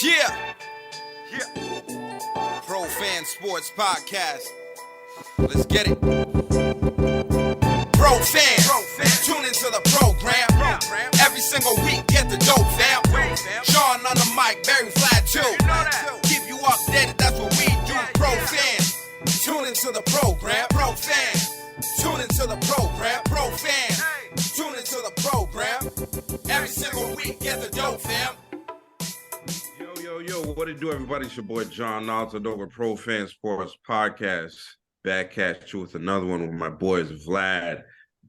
Yeah. Pro Fan Sports Podcast. Let's get it. Pro fans, tune into the program. Every single week, get the dope, fam. Sean on the mic, very flat too. Keep you updated, that's what we do. Pro fans, tune into the program. Pro fans, tune into the program. Pro fans, tune into the program. Every single week, get the dope, fam. Yo, what it do, everybody? It's your boy John Altidor with Pro Fan Sports Podcast. Back at you with another one with my boys Vlad,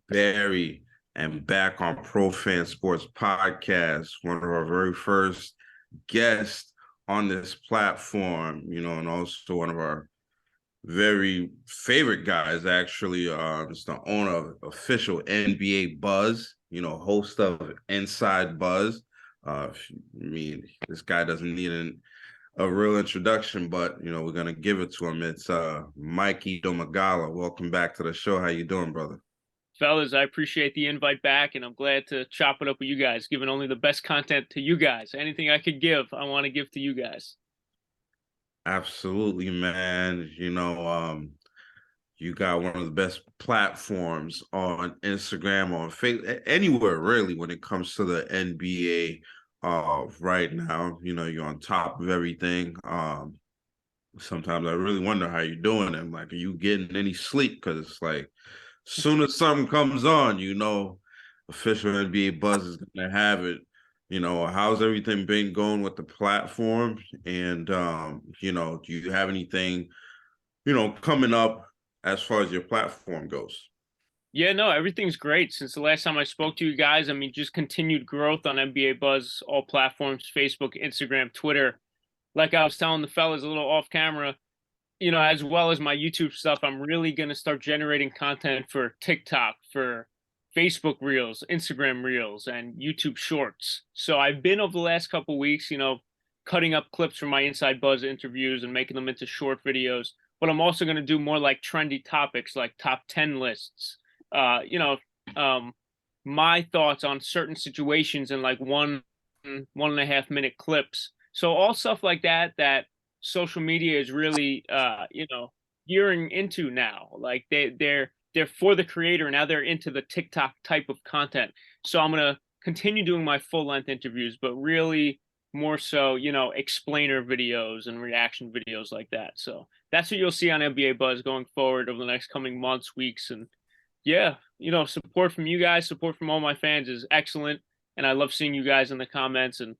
Barry, and back on Pro Fan Sports Podcast. One of our very first guests on this platform, and also one of our very favorite guys, actually. It's the owner of official NBA Buzz, host of Inside Buzz. This guy doesn't need a real introduction, but we're gonna give it to him. It's Mikey Domagala. Welcome back to the show. How you doing, brother? Fellas, I appreciate the invite back, and I'm glad to chop it up with you guys, giving only the best content to you guys. Anything I could give, I want to give to you guys. Absolutely, man. You got one of the best platforms on Instagram, on Facebook, anywhere really when it comes to the NBA. Right now, you're on top of everything. Sometimes I really wonder how you're doing. And are you getting any sleep? Because it's like, as soon as something comes on, official NBA Buzz is gonna have it. How's everything been going with the platform? And do you have anything, coming up as far as your platform goes? Yeah, no, everything's great. Since the last time I spoke to you guys, just continued growth on NBA Buzz, all platforms, Facebook, Instagram, Twitter. Like I was telling the fellas a little off camera, as well as my YouTube stuff, I'm really going to start generating content for TikTok, for Facebook Reels, Instagram Reels, and YouTube Shorts. So I've been over the last couple of weeks, cutting up clips from my Inside Buzz interviews and making them into short videos. But I'm also going to do more like trendy topics like top 10 lists. My thoughts on certain situations in like 1.5 minute clips. So all stuff like that social media is really, gearing into now. Like they're for the creator. Now they're into the TikTok type of content. So I'm going to continue doing my full length interviews, but really more so, explainer videos and reaction videos like that. So that's what you'll see on NBA Buzz going forward over the next coming months, weeks, and yeah, support from you guys, support from all my fans is excellent. And I love seeing you guys in the comments and,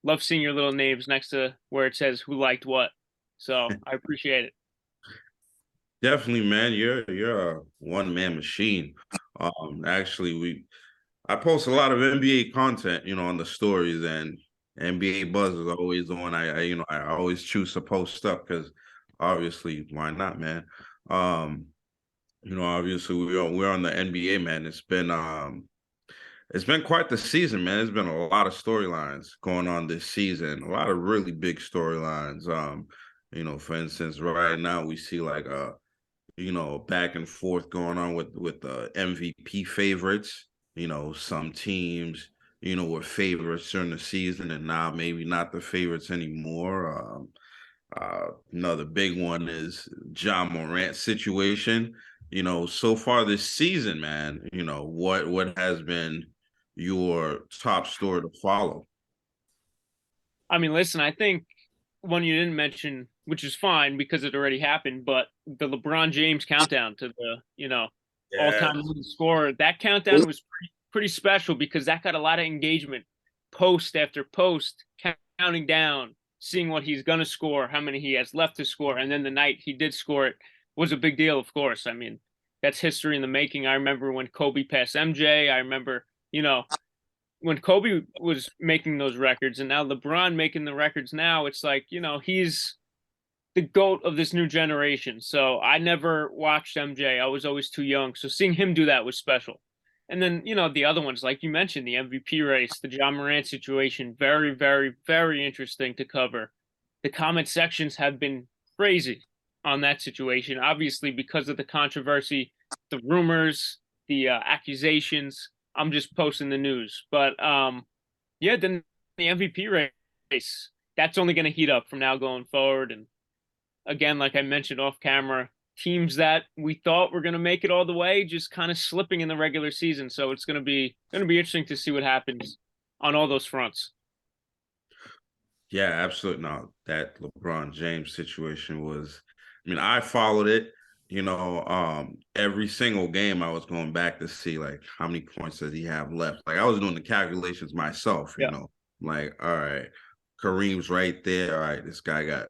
love seeing your little names next to where it says who liked what. So I appreciate it. Definitely, man. You're a one-man machine. Actually, I post a lot of NBA content, on the stories, and NBA Buzz is always the one I always choose to post stuff because obviously, why not, man? Obviously we're on the NBA, man. It's been quite the season, man. There's been a lot of storylines going on this season, a lot of really big storylines. For instance, right now we see like back and forth going on with the MVP favorites. Some teams, were favorites during the season and now maybe not the favorites anymore. Another big one is John Morant's situation. So far this season, man, what has been your top story to follow? Listen, I think one you didn't mention, which is fine because it already happened, but the LeBron James countdown to the, all-time leading scorer, that countdown was pretty special because that got a lot of engagement post after post, counting down, seeing what he's going to score, how many he has left to score. And then the night he did score it was a big deal, of course. That's history in the making. I remember when Kobe passed MJ. I remember, when Kobe was making those records and now LeBron making the records now, it's like, he's the GOAT of this new generation. So I never watched MJ. I was always too young. So seeing him do that was special. And then, the other ones, like you mentioned, the MVP race, the John Morant situation, very, very, very interesting to cover. The comment sections have been crazy on that situation, obviously because of the controversy, the rumors, the accusations. I'm just posting the news. But then the MVP race. That's only going to heat up from now going forward. And again, like I mentioned off camera, teams that we thought were going to make it all the way just kind of slipping in the regular season. So it's going to be interesting to see what happens on all those fronts. Yeah, absolutely. No, that LeBron James situation was, I mean, I followed it, every single game I was going back to see like how many points does he have left. Like I was doing the calculations myself, like, all right, Kareem's right there. All right, this guy got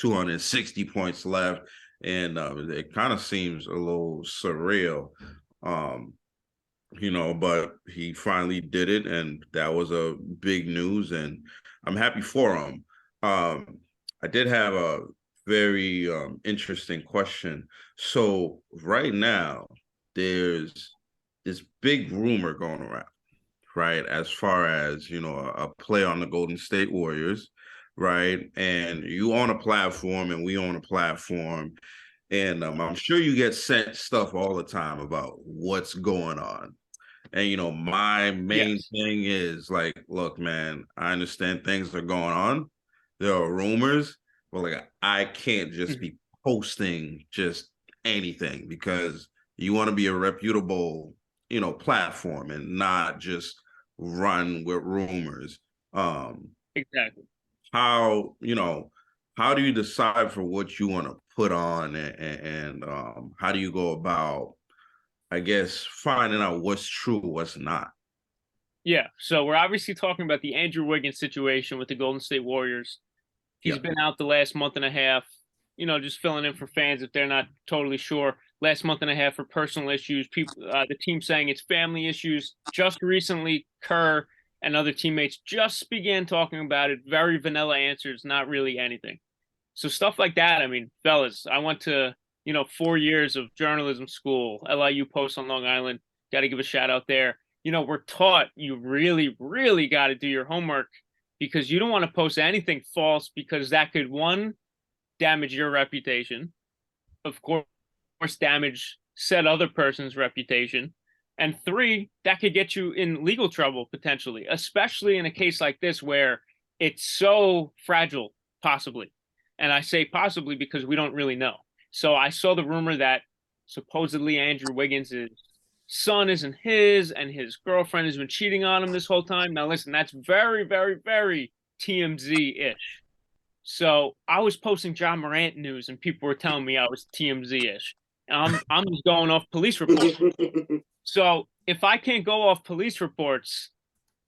260 points left. And it kind of seems a little surreal, but he finally did it. And that was a big news. And I'm happy for him. I did have a very interesting question. So right now, there's this big rumor going around, right? As far as, a play on the Golden State Warriors, right? And you own a platform and we own a platform. And I'm sure you get sent stuff all the time about what's going on. And, my main thing is like, look, man, I understand things are going on. There are rumors, but like, I can't just be posting just anything because you want to be a reputable, platform and not just run with rumors. Exactly. How do you decide for what you want to put on and how do you go about, I guess, finding out what's true, what's not? Yeah. So we're obviously talking about the Andrew Wiggins situation with the Golden State Warriors. He's been out the last month and a half, just filling in for fans if they're not totally sure. Last month and a half for personal issues. People, the team saying it's family issues. Just recently, Kerr and other teammates just began talking about it. Very vanilla answers, not really anything. So stuff like that. I mean, fellas, I went to, 4 years of journalism school, LIU Post on Long Island. Got to give a shout out there. We're taught you really, really got to do your homework because you don't want to post anything false because that could, one, damage your reputation. Of course, damage said other person's reputation. And three, that could get you in legal trouble potentially, especially in a case like this where it's so fragile, possibly. And I say possibly because we don't really know. So I saw the rumor that supposedly Andrew Wiggins' son isn't his and his girlfriend has been cheating on him this whole time. Now, listen, that's very, very, very TMZ-ish. So I was posting John Morant news and people were telling me I was TMZ-ish. I'm just going off police reports. So if I can't go off police reports,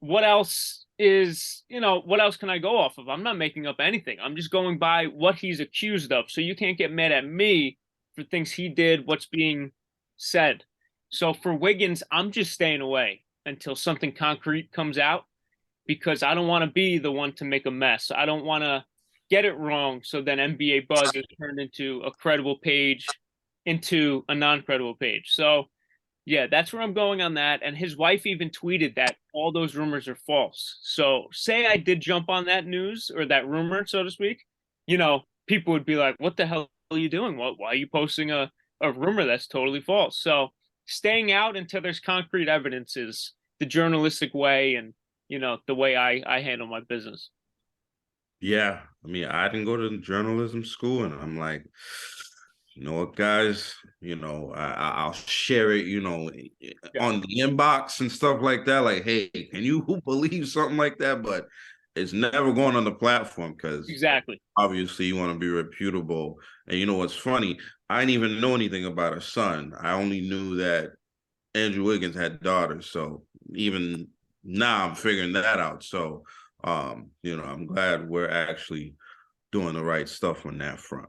what else can I go off of? I'm not making up anything. I'm just going by what he's accused of. So you can't get mad at me for things he did, what's being said. So for Wiggins, I'm just staying away until something concrete comes out because I don't want to be the one to make a mess. I don't want to get it wrong. So then NBA Buzz is turned into a credible page into a non-credible page. So yeah, that's where I'm going on that. And his wife even tweeted that all those rumors are false. So say I did jump on that news or that rumor, so to speak, people would be like, what the hell are you doing? Why are you posting a rumor that's totally false? So staying out until there's concrete evidence is the journalistic way and, the way I handle my business. Yeah. I mean, I didn't go to journalism school and I'm like, you know what, guys, I'll share it, on the inbox and stuff like that. Like, hey, can you believe something like that? But it's never going on the platform because exactly, obviously you want to be reputable. And you know what's funny? I didn't even know anything about her son. I only knew that Andrew Wiggins had daughters. So even now I'm figuring that out. So, I'm glad we're actually doing the right stuff on that front.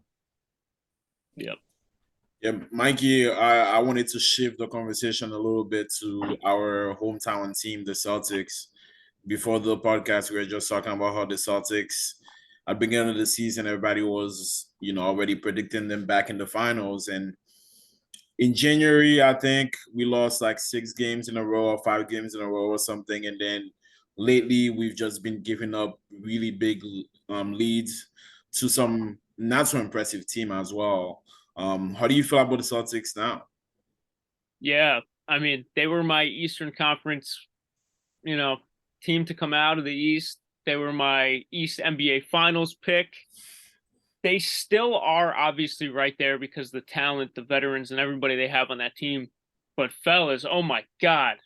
Yep. Yeah, Mikey, I wanted to shift the conversation a little bit to our hometown team, the Celtics. Before the podcast, we were just talking about how the Celtics, at the beginning of the season, everybody was, already predicting them back in the finals. And in January, I think we lost like 6 games in a row or 5 games in a row or something. And then lately, we've just been giving up really big leads to some not so impressive team as well. How do you feel about the Celtics now? Yeah, I mean, they were my Eastern Conference, team to come out of the East. They were my East NBA Finals pick. They still are obviously right there because the talent, the veterans, and everybody they have on that team. But fellas, oh my God,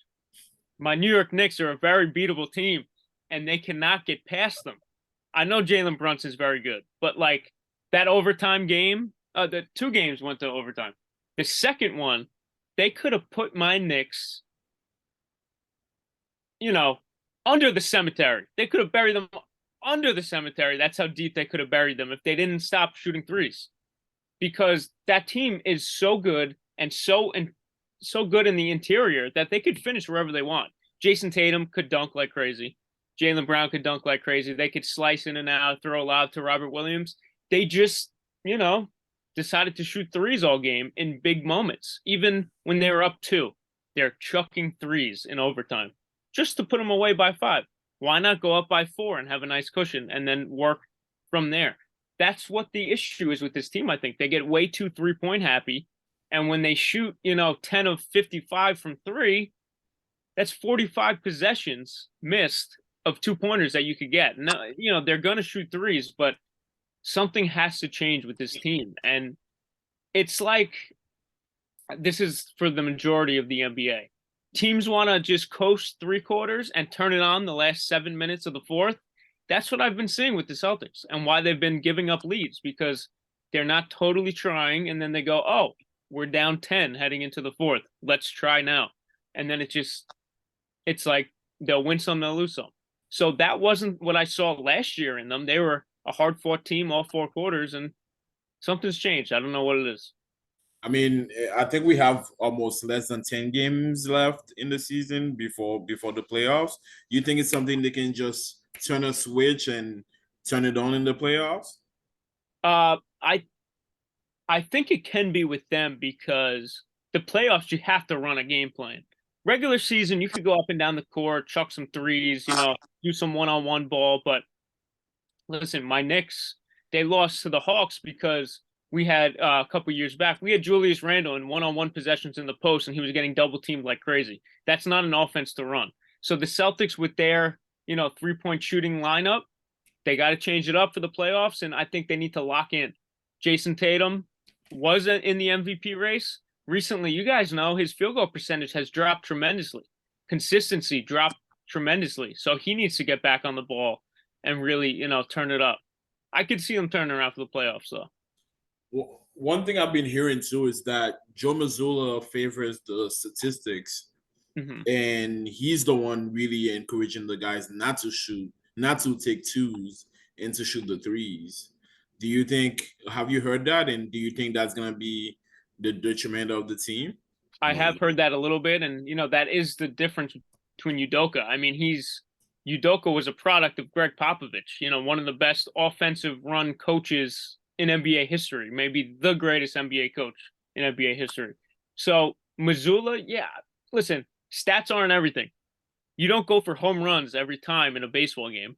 my New York Knicks are a very beatable team, and they cannot get past them. I know Jalen Brunson's very good, but like that overtime game, the 2 games went to overtime. The second one, they could have put my Knicks, under the cemetery. They could have buried them under the cemetery. That's how deep they could have buried them if they didn't stop shooting threes. Because that team is so good and so good in the interior that they could finish wherever they want. Jason Tatum could dunk like crazy. Jaylen Brown could dunk like crazy. They could slice in and out, throw a lob to Robert Williams. They just, decided to shoot threes all game in big moments. Even when they were up 2, they're chucking threes in overtime just to put them away by 5. Why not go up by 4 and have a nice cushion and then work from there? That's what the issue is with this team, I think. They get way too 3-point happy. And when they shoot, 10 of 55 from 3, that's 45 possessions missed of 2-pointers that you could get. No, they're going to shoot threes, but something has to change with this team. And it's like this is for the majority of the NBA. Teams want to just coast 3 quarters and turn it on the last 7 minutes of the 4th. That's what I've been seeing with the Celtics and why they've been giving up leads, because they're not totally trying. And then they go, oh, we're down 10 heading into the 4th. Let's try now. And then it's like they'll win some, they'll lose some. So that wasn't what I saw last year in them. They were a hard-fought team all 4 quarters, and something's changed. I don't know what it is. I mean, I think we have almost less than 10 games left in the season before the playoffs. You think it's something they can just turn a switch and turn it on in the playoffs? I think it can be with them because the playoffs, you have to run a game plan. Regular season, you could go up and down the court, chuck some threes, do some one-on-one ball. But listen, my Knicks, they lost to the Hawks because we had a couple years back, we had Julius Randle in one-on-one possessions in the post, and he was getting double-teamed like crazy. That's not an offense to run. So the Celtics with their, 3-point shooting lineup, they got to change it up for the playoffs, and I think they need to lock in. Jason Tatum was in the MVP race. Recently, you guys know his field goal percentage has dropped tremendously. Consistency dropped tremendously. So he needs to get back on the ball and really, turn it up. I could see him turning around for the playoffs, though. Well, one thing I've been hearing, too, is that Joe Mazzulla favors the statistics. Mm-hmm. And he's the one really encouraging the guys not to take 2s and to shoot the 3s. Do you think, have you heard that? And do you think that's going to be the detriment of the team? I have heard that a little bit. And, that is the difference between Udoka. I mean, Udoka was a product of Greg Popovich, one of the best offensive run coaches in NBA history, maybe the greatest NBA coach in NBA history. So Mazzulla, yeah, listen, stats aren't everything. You don't go for home runs every time in a baseball game.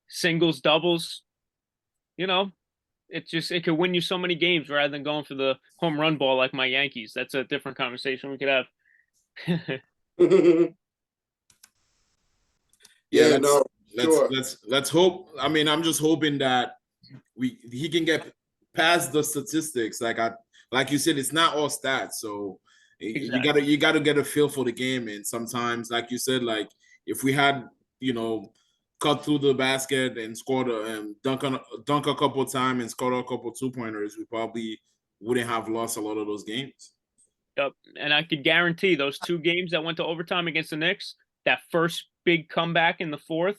Singles, doubles, it could win you so many games rather than going for the home run ball like my Yankees. That's a different conversation we could have. Let's hope. I mean, I'm just hoping that he can get past the statistics. Like you said, it's not all stats. So exactly. you gotta get a feel for the game. And sometimes, like you said, like if we had, cut through the basket and scored dunk a couple of times and scored a couple 2-pointers, we probably wouldn't have lost a lot of those games. Yep. And I could guarantee those 2 games that went to overtime against the Knicks, that first big comeback in the 4th,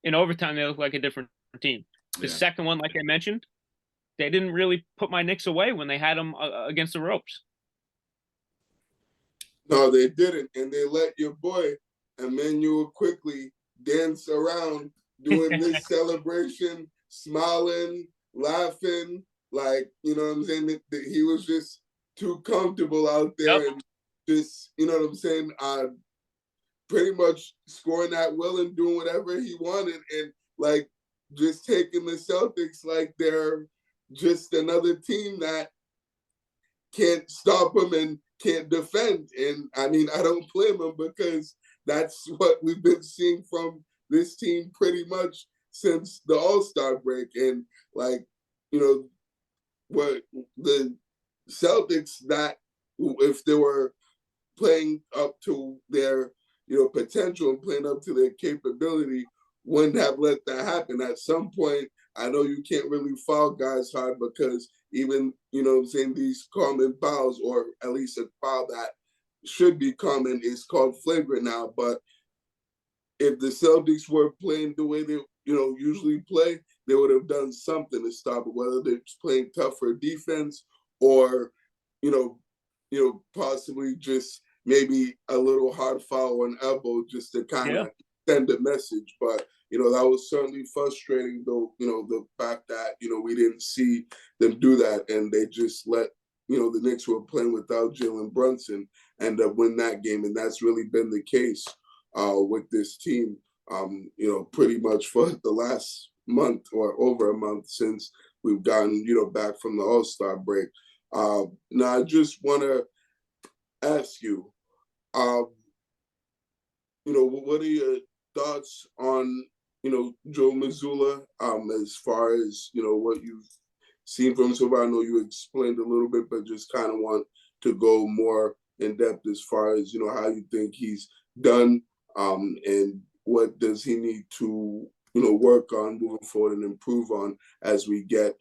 in overtime, they look like a different team. The second one, like I mentioned, they didn't really put my Knicks away when they had them against the ropes. No, they didn't. And they let your boy, Emmanuel, quickly dance around doing this celebration, smiling, laughing, like, you know what I'm saying? That he was just too comfortable out there. Yep. And just, you know what I'm saying? Pretty much scoring at will and doing whatever he wanted, and like just taking the Celtics like they're just another team that can't stop him and can't defend. And I mean, I don't blame him, because that's what we've been seeing from this team pretty much since the All-Star break. And like, what the Celtics, that if they were playing up to their potential and playing up to their capability, wouldn't have let that happen. At some point, I know you can't really foul guys hard because even these common fouls, or at least a foul that should be common, is called flagrant now. But if the Celtics were playing the way they usually play, they would have done something to stop it, whether they're playing tougher defense or possibly just maybe a little hard foul or an elbow just to kind of send a message. But that was certainly frustrating, though, the fact that we didn't see them do that, and they just let the Knicks, who were playing without Jalen Brunson, end up win that game. And that's really been the case with this team, pretty much for the last month or over a month since we've gotten back from the All-Star break. Now I just want to ask you, what are your thoughts on Joe Mazzulla, as far as what you've seen from him so far? I know you explained a little bit, but just kind of want to go more in depth as far as how you think he's done, and what does he need to work on moving forward and improve on as we get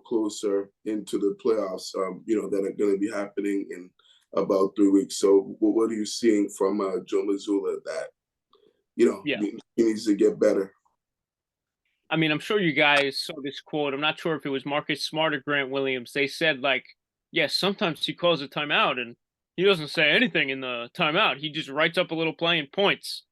closer into the playoffs that are going to be happening in about 3 weeks. So what are you seeing from Joe Mazzulla that he needs to get better? I mean, I'm sure you guys saw this quote. I'm not sure if it was Marcus Smart or Grant Williams. They said, like, yes, sometimes he calls a timeout and he doesn't say anything in the timeout. He just writes up a little play and points.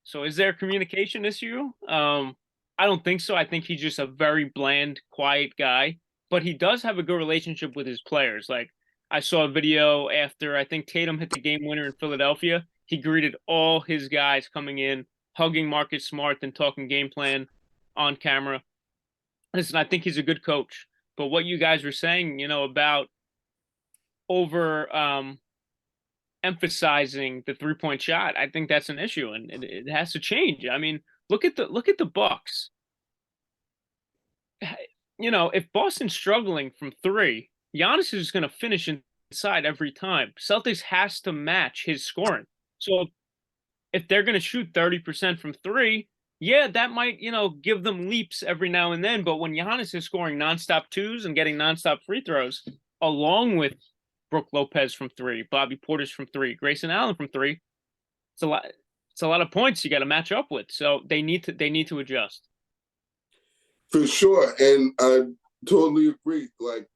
So is there a communication issue? I don't think so. I think he's just a very bland, quiet guy. But he does have a good relationship with his players. Like, I saw a video after I think Tatum hit the game winner in Philadelphia. He greeted all his guys coming in, hugging Marcus Smart and talking game plan on camera. Listen, I think he's a good coach. But what you guys were saying, about over emphasizing the 3-point shot, I think that's an issue, and it has to change. I mean, look at the Bucks. If Boston's struggling from 3, Giannis is going to finish inside every time. Celtics has to match his scoring. So if they're going to shoot 30% from 3, that might, give them leaps every now and then. But when Giannis is scoring nonstop 2s and getting nonstop free throws, along with Brook Lopez from 3, Bobby Portis from 3, Grayson Allen from 3, it's a lot. It's a lot of points you got to match up with. So they need to adjust. For sure, and I totally agree. Like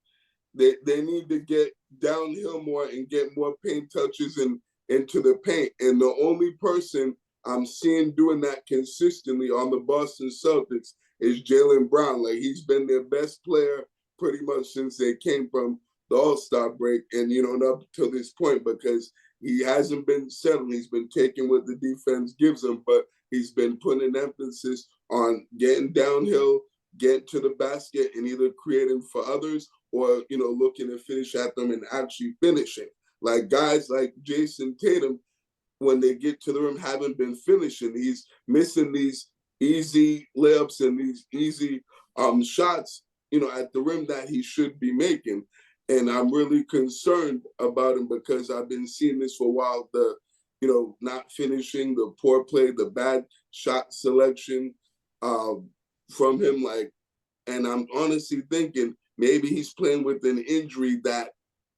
they need to get downhill more and get more paint touches into the paint. And the only person I'm seeing doing that consistently on the Boston Celtics is Jaylen Brown. Like, he's been their best player pretty much since they came from the All-Star break, and up till this point, because he hasn't been settling. He's been taking what the defense gives him, but he's been putting an emphasis on getting downhill, getting to the basket, and either creating for others or looking to finish at them and actually finishing. Like guys like Jason Tatum, when they get to the rim, haven't been finishing. He's missing these easy layups and these easy shots, at the rim that he should be making. And I'm really concerned about him because I've been seeing this for a while, the, not finishing, the poor play, the bad shot selection from him. Like, and I'm honestly thinking maybe he's playing with an injury that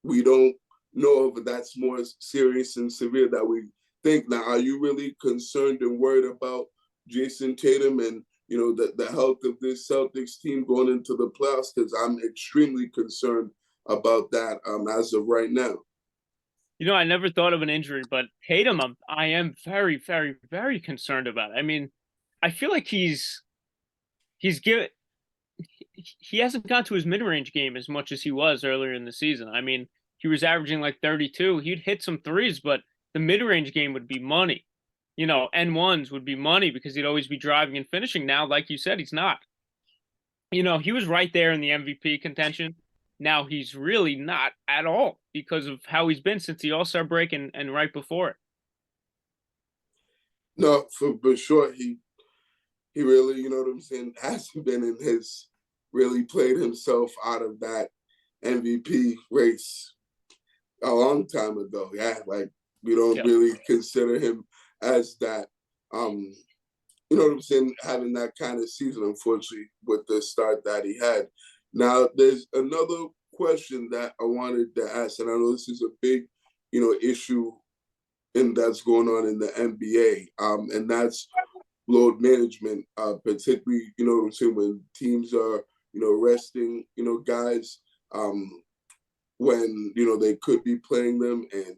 we don't know of, that's more serious and severe that we think. Now, are you really concerned and worried about Jason Tatum and, the health of this Celtics team going into the playoffs? Because I'm extremely concerned about that as of right now. I never thought of an injury, but Tatum, I am very, very, very concerned about. I mean, I feel like he hasn't got to his mid-range game as much as he was earlier in the season. I mean, he was averaging like 32. He'd hit some threes, but the mid-range game would be money. N1s would be money because he'd always be driving and finishing. Now, like you said, he's not. He was right there in the MVP contention. Now he's really not at all because of how he's been since the All-Star break and right before it. No, for sure. He he really, you know what I'm saying, hasn't been in his, really played himself out of that MVP race a long time ago. Yeah, like we don't really consider him as that. You know what I'm saying, having that kind of season, unfortunately, with the start that he had. Now, there's another question that I wanted to ask, and I know this is a big, issue and that's going on in the NBA, and that's load management, particularly, you know what I'm saying, when teams are, resting, guys, when, they could be playing them, and,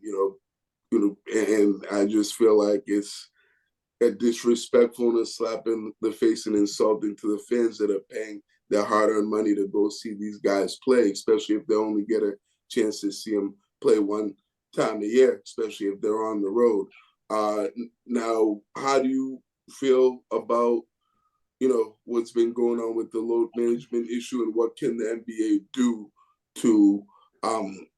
and I just feel like it's a disrespectful and a slap in the face and insulting to the fans that are paying their hard-earned money to go see these guys play, especially if they only get a chance to see them play one time a year, especially if they're on the road. Now, how do you feel about, what's been going on with the load management issue, and what can the NBA do to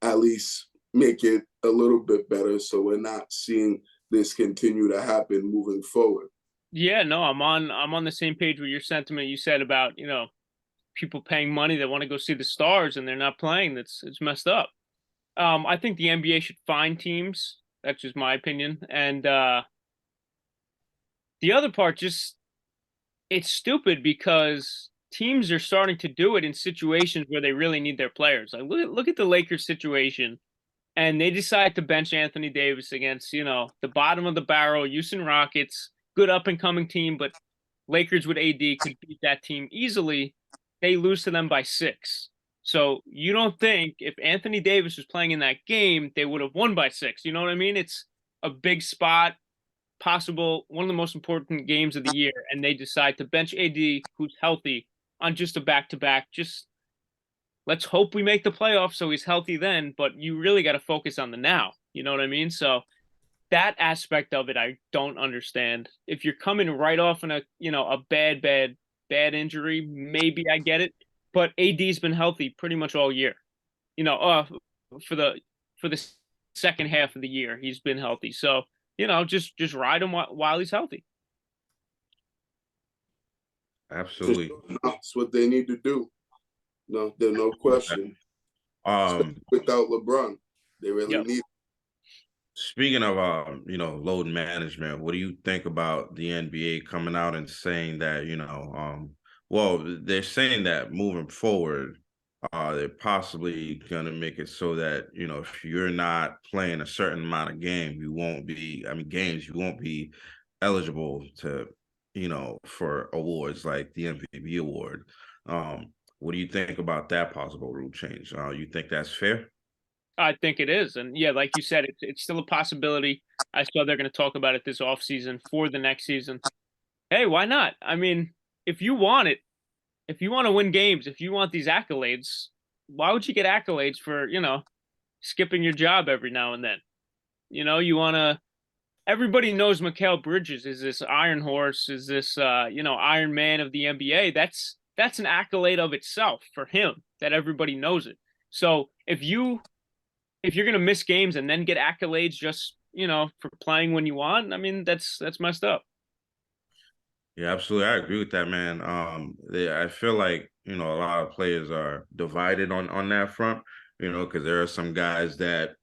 at least make it a little bit better so we're not seeing this continue to happen moving forward? Yeah, no, I'm on the same page with your sentiment you said about, people paying money that want to go see the stars and they're not playing. It's messed up. I think the NBA should fine teams. That's just my opinion. And the other part, just it's stupid because teams are starting to do it in situations where they really need their players. Like look at the Lakers situation, and they decide to bench Anthony Davis against, the bottom of the barrel Houston Rockets, good up and coming team, but Lakers with AD could beat that team easily. They lose to them by 6. So you don't think if Anthony Davis was playing in that game, they would have won by 6. You know what I mean? It's a big spot, possible one of the most important games of the year, and they decide to bench AD, who's healthy, on just a back-to-back. Just let's hope we make the playoffs so he's healthy then, but you really got to focus on the now. You know what I mean? So that aspect of it, I don't understand. If you're coming right off in a bad injury, maybe I get it. But AD's been healthy pretty much all year. For the second half of the year, he's been healthy. So, just ride him while he's healthy. Absolutely. That's what they need to do. No, there's no question. Without LeBron, they really need it. Speaking of load management, what do you think about the NBA coming out and saying that, well, they're saying that moving forward, they're possibly gonna make it so that, if you're not playing a certain amount of games, you won't be eligible to, for awards like the MVP award. What do you think about that possible rule change? You think that's fair? I think it is. And yeah, like you said, it's still a possibility. I saw they're going to talk about it this offseason for the next season. Hey, why not? I mean, if you want it, if you want to win games, if you want these accolades, why would you get accolades for, skipping your job every now and then? You want to, everybody knows Mikal Bridges is this iron horse, is this, Iron Man of the NBA. That's an accolade of itself for him, that everybody knows it. So if you're going to miss games and then get accolades just, for playing when you want, I mean, that's messed up. Yeah, absolutely. I agree with that, man. I feel like, a lot of players are divided on that front, because there are some guys that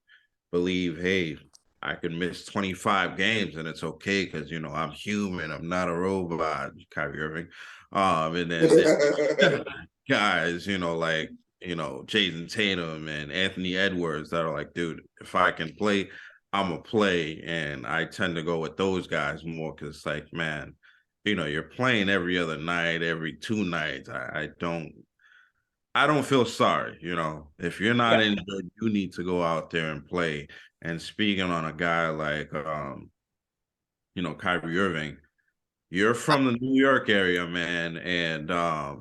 believe, hey, I can miss 25 games and it's okay because, I'm human. I'm not a robot, Kyrie Irving. And then guys, like, Jason Tatum and Anthony Edwards that are like, dude, if I can play, I'm going to play. And I tend to go with those guys more because it's like, man, you're playing every other night, every 2 nights. I don't feel sorry. If you're not injured, you need to go out there and play. And speaking on a guy like, Kyrie Irving, you're from the New York area, man. And a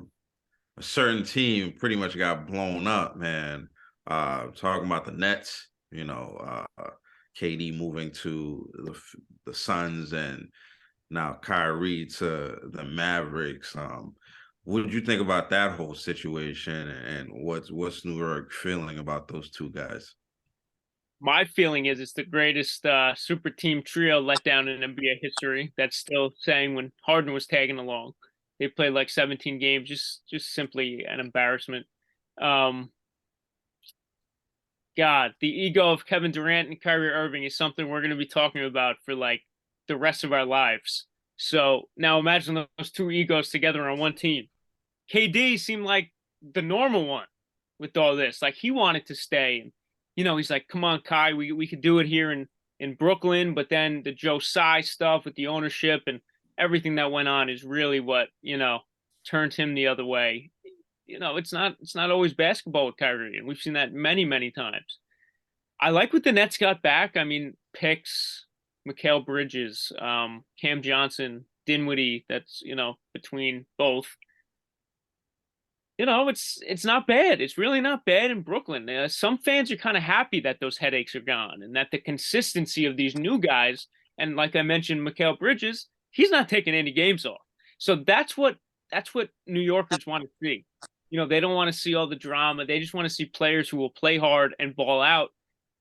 certain team pretty much got blown up, man. Talking about the Nets, KD moving to the Suns and now Kyrie to the Mavericks. What did you think about that whole situation, and what's New York feeling about those two guys? My feeling is it's the greatest super team trio letdown in NBA history. That's still saying when Harden was tagging along. They played like 17 games, just simply an embarrassment. God, the ego of Kevin Durant and Kyrie Irving is something we're going to be talking about for like the rest of our lives. So now imagine those two egos together on one team. KD seemed like the normal one with all this. Like he wanted to stay. And, he's like, come on, Kai, we could do it here in Brooklyn. But then the Joe Tsai stuff with the ownership and everything that went on is really what, turned him the other way. It's not always basketball with Kyrie. And we've seen that many, many times. I like what the Nets got back. I mean, picks, Mikal Bridges, Cam Johnson, Dinwiddie, that's, between both. It's not bad. It's really not bad in Brooklyn. Some fans are kind of happy that those headaches are gone and that the consistency of these new guys, and like I mentioned, Mikal Bridges, he's not taking any games off. So that's what New Yorkers want to see. They don't want to see all the drama. They just want to see players who will play hard and ball out.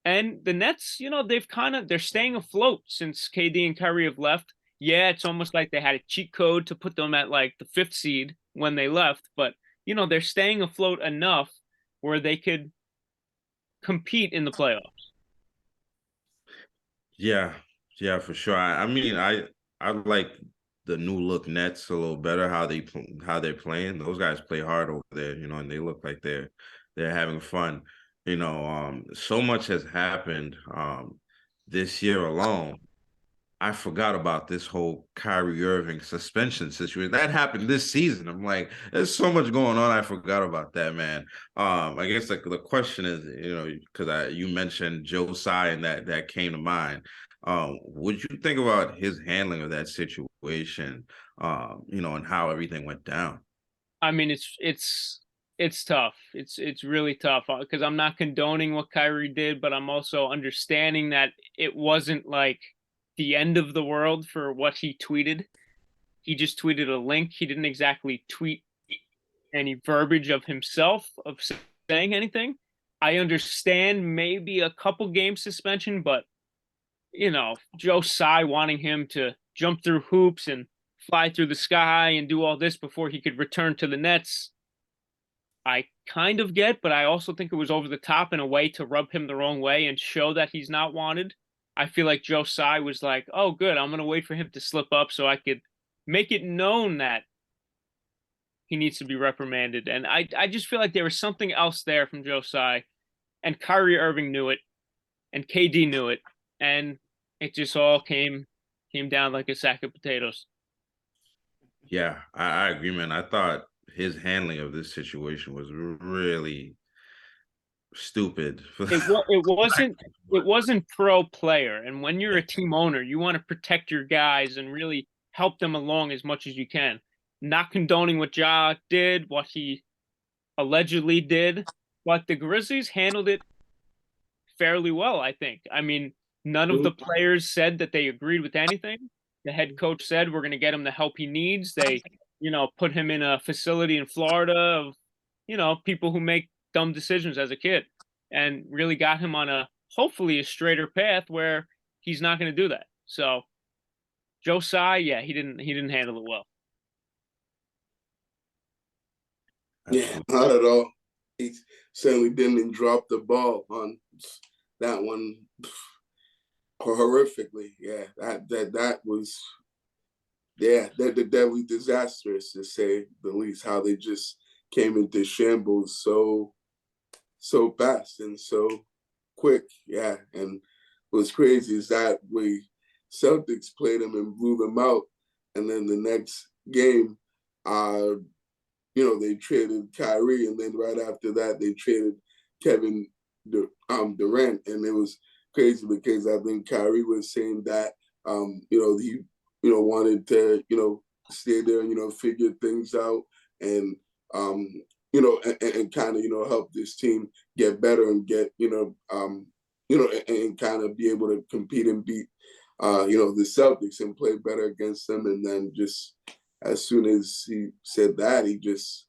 And the Nets, they're staying afloat since KD and Kyrie have left. Yeah, it's almost like they had a cheat code to put them at like the 5th seed when they left, but they're staying afloat enough where they could compete in the playoffs. Yeah, for sure. I mean, I like the new look Nets a little better. How they're playing. Those guys play hard over there, and they look like they're having fun. So much has happened this year alone. I forgot about this whole Kyrie Irving suspension situation. That happened this season. I'm like, there's so much going on. I forgot about that, man. I guess like the question is, because you mentioned Joe Tsai and that came to mind. Would you think about his handling of that situation, and how everything went down? I mean, it's tough. It's really tough because I'm not condoning what Kyrie did, but I'm also understanding that it wasn't like the end of the world for what he tweeted. He just tweeted a link. He didn't exactly tweet any verbiage of himself of saying anything. I understand maybe a couple game suspension, but Joe Tsai wanting him to jump through hoops and fly through the sky and do all this before he could return to the Nets, I kind of get, but I also think it was over the top in a way to rub him the wrong way and show that he's not wanted. I feel like Joe Tsai was like, oh, good, I'm going to wait for him to slip up so I could make it known that he needs to be reprimanded. And I just feel like there was something else there from Joe Tsai, and Kyrie Irving knew it, and KD knew it, and it just all came down like a sack of potatoes. Yeah, I agree, man. I thought his handling of this situation was really stupid. It wasn't pro player, and when you're a team owner, you want to protect your guys and really help them along as much as you can. Not condoning what Ja did, what he allegedly did, but the Grizzlies handled it fairly well, I think. I mean, none of the players said that they agreed with anything. The head coach said we're going to get him the help he needs. They, put him in a facility in Florida of, people who make dumb decisions as a kid, and really got him on hopefully a straighter path where he's not going to do that. So Joe Tsai, yeah, he didn't handle it well. Yeah, not at all. He certainly didn't drop the ball on that one horrifically. Yeah, that was that deadly disastrous, to say the least. How they just came into shambles so fast and so quick. Yeah, and what's crazy is that we Celtics played them and blew them out, and then the next game, they traded Kyrie, and then right after that they traded Kevin Durant, and it was crazy because I think Kyrie was saying that he wanted to stay there and figure things out and and kind of help this team get better and get and kind of be able to compete and beat the Celtics and play better against them. And then just as soon as he said that, he just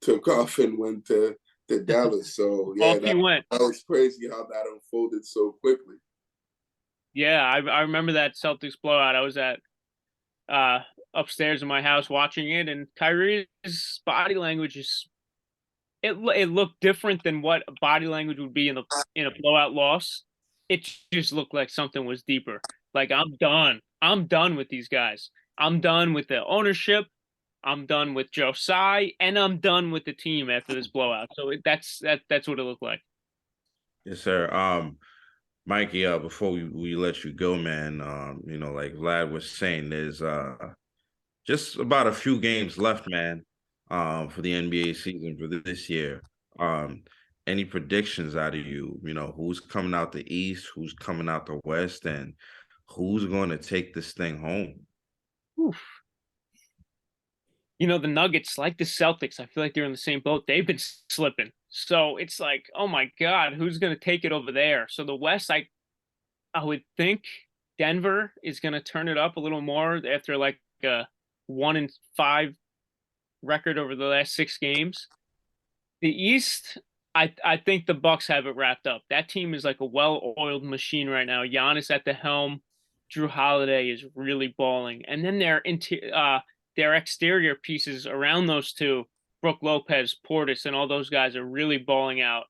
took off and went to to Dallas. So yeah, Off he went. that was crazy how that unfolded so quickly. Yeah, I remember that Celtics blowout. I was at upstairs in my house watching it, and Kyrie's body language it looked different than what body language would be in a blowout loss. It just looked like something was deeper. Like, I'm done. I'm done with these guys. I'm done with the ownership. I'm done with Joe Tsai, and I'm done with the team after this blowout. So that's what it looked like. Yes, sir. Mikey, before we let you go, man, like Vlad was saying, there's just about a few games left, man, for the NBA season for this year. Any predictions out of you? Who's coming out the East, who's coming out the West, and who's going to take this thing home? Oof. The Nuggets, like the Celtics, I feel like they're in the same boat. They've been slipping. So it's like, oh my God, who's going to take it over there? So the West, I would think Denver is going to turn it up a little more after like a 1-5 record over the last 6 games. The East, I think the Bucks have it wrapped up. That team is like a well-oiled machine right now. Giannis at the helm. Drew Holiday is really balling. And then their exterior pieces around those two, Brook Lopez, Portis, and all those guys are really balling out.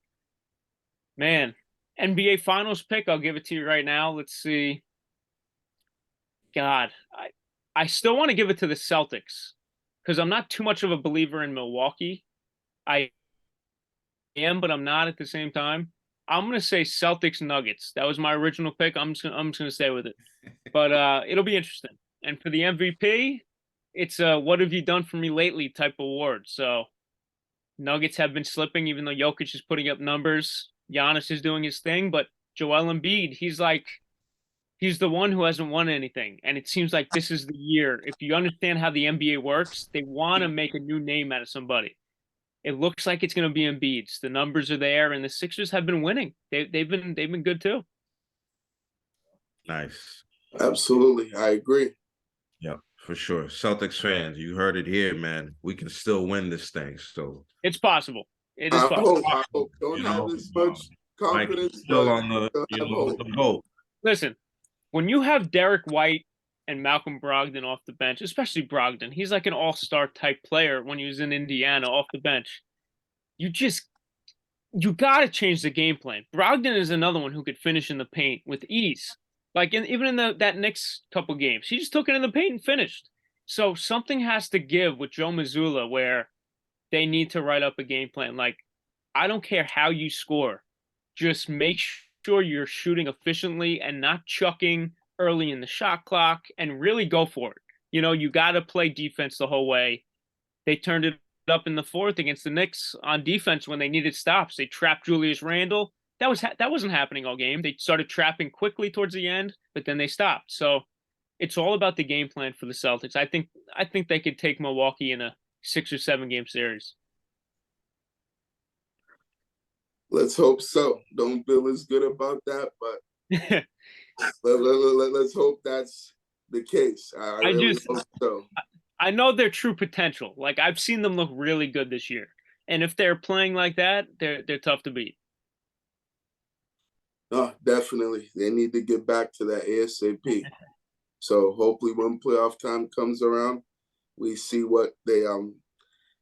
Man, NBA Finals pick, I'll give it to you right now. Let's see. God, I still want to give it to the Celtics because I'm not too much of a believer in Milwaukee. I am, but I'm not at the same time. I'm going to say Celtics Nuggets. That was my original pick. I'm just going to stay with it. But it'll be interesting. And for the MVP, it's a what have you done for me lately type award. So Nuggets have been slipping, even though Jokic is putting up numbers. Giannis is doing his thing, but Joel Embiid, he's the one who hasn't won anything. And it seems like this is the year. If you understand how the NBA works, they want to make a new name out of somebody. It looks like it's going to be Embiid's. The numbers are there, and the Sixers have been winning. They've been good too. Nice. Absolutely, I agree. Yeah, for sure. Celtics fans, you heard it here, man. We can still win this thing. So it's possible. It is possible. I hope. Don't have this much confidence. Still on the boat. Listen, when you have Derek White and Malcolm Brogdon off the bench, especially Brogdon, he's like an all-star type player when he was in Indiana off the bench. You got to change the game plan. Brogdon is another one who could finish in the paint with ease. Like even in that next couple games, he just took it in the paint and finished. So something has to give with Joe Mazzulla where they need to write up a game plan. Like, I don't care how you score. Just make sure you're shooting efficiently and not chucking early in the shot clock and really go for it. You got to play defense the whole way. They turned it up in the fourth against the Knicks on defense when they needed stops. They trapped Julius Randle. That wasn't happening all game. They started trapping quickly towards the end, but then they stopped. So it's all about the game plan for the Celtics. I think they could take Milwaukee in a 6 or 7 game series. Let's hope so. Don't feel as good about that, but let's hope that's the case. I really hope so. I know their true potential. Like, I've seen them look really good this year, and if they're playing like that, they're tough to beat. No, definitely. They need to get back to that ASAP. So hopefully when playoff time comes around, we see what they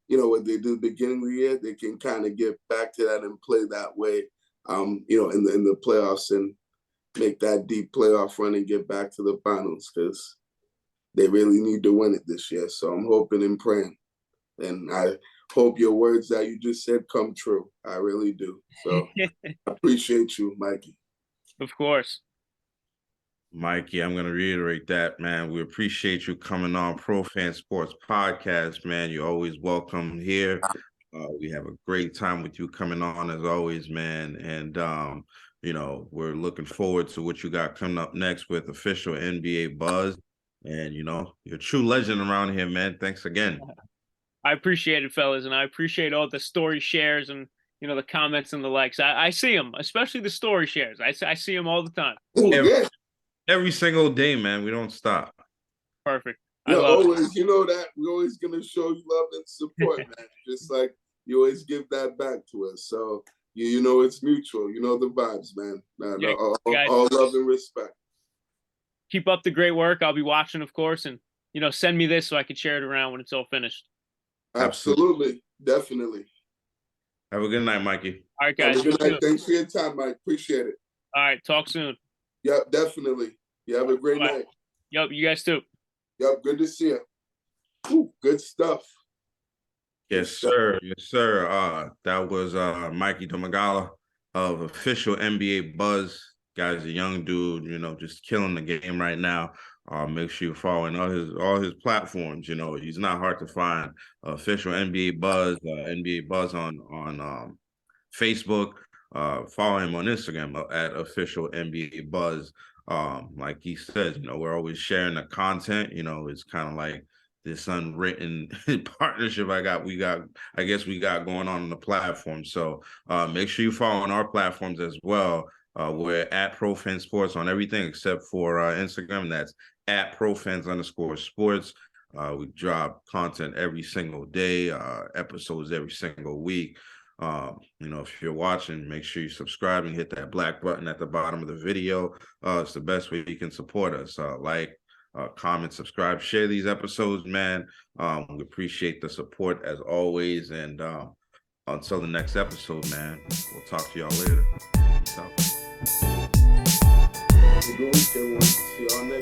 what they do beginning of the year, they can kind of get back to that and play that way, in the playoffs and make that deep playoff run and get back to the finals because they really need to win it this year. So I'm hoping and praying. And I hope your words that you just said come true. I really do. So I appreciate you, Mikey. Of course. Mikey, I'm going to reiterate that, man. We appreciate you coming on Pro Fan Sports Podcast, man. You're always welcome here. We have a great time with you coming on as always, man. And, we're looking forward to what you got coming up next with official NBA Buzz. And, you're a true legend around here, man. Thanks again. I appreciate it, fellas. And I appreciate all the story shares and, the comments and the likes. I see them, especially the story shares. I see them all the time. Every single day, man. We don't stop. Perfect. Always, that we're always gonna show you love and support, man. Just like you always give that back to us. So you know it's mutual. You know the vibes, man. Yeah, All love and respect. Keep up the great work. I'll be watching, of course, and send me this so I can share it around when it's all finished. Absolutely, definitely. Have a good night, Mikey. All right, guys. Have a good night. Thanks for your time, Mike. Appreciate it. All right, talk soon. Yep, definitely. You have a great night. Yep, you guys too. Yep, good to see you. Ooh, good stuff. Yes, sir. Yes, sir. That was Mikey Domagala of Official NBA Buzz. Guy's a young dude, just killing the game right now. Make sure you're following all his platforms. He's not hard to find. Official NBA Buzz, NBA Buzz on Facebook. Follow him on Instagram at Official NBA Buzz. Like he says, we're always sharing the content. It's kind of like this unwritten partnership we got going on the platform. So make sure you follow on our platforms as well. We're at ProFan Sports on everything except for Instagram. That's at ProFans_sports. We drop content every single day, episodes every single week. If you're watching, make sure you subscribe and hit that black button at the bottom of the video. It's the best way you can support us. Comment, subscribe, share these episodes, man. We appreciate the support as always. And until the next episode, man, we'll talk to y'all later. Peace out. Good weekend. See y'all next.